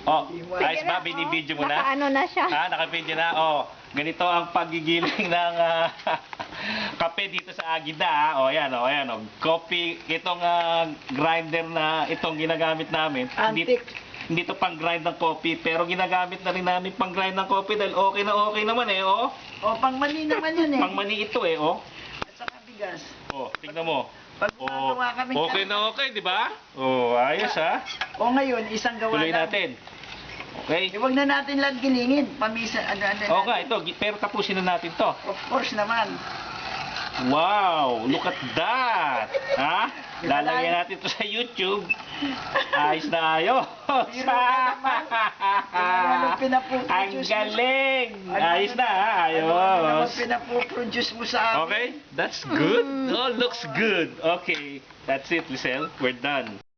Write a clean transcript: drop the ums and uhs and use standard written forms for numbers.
Oh, ayos ba? Binibidyo mo na? Nakaano na siya. Naka-video na. Oh, ganito ang pagigiling ng kape dito sa Agida. Oh, ayan, oh, ayan, oh. Coffee, itong grinder na itong ginagamit namin. Antique. Hindi to pang grind ng coffee, pero ginagamit na rin namin pang grind ng coffee dahil okay na okay naman eh, oh. O, pangmani naman yun eh. Pang mani ito eh, oh. At saka bigas. Oh, tignan mo. Pag Oh, gumagawa kami okay na okay, di ba? Oh, ayos ha. O ngayon, isang gawa Tuloy lang. natin. Okay? Huwag na natin lang gilingin. Pamisa, ano Oo nga, natin. ito, pero tapusin na natin to. Of course naman. Wow, look at that. Ha? Lalagyan natin to sa YouTube. Ayos na ayos. Biro ka naman. Ano Ang pinapoproduce mo? galing. Ayos na ha, Ano naman ayos. pinapoproduce mo sa amin? Okay, that's good. Oh, looks good. Okay, that's it, Lisel. We're done.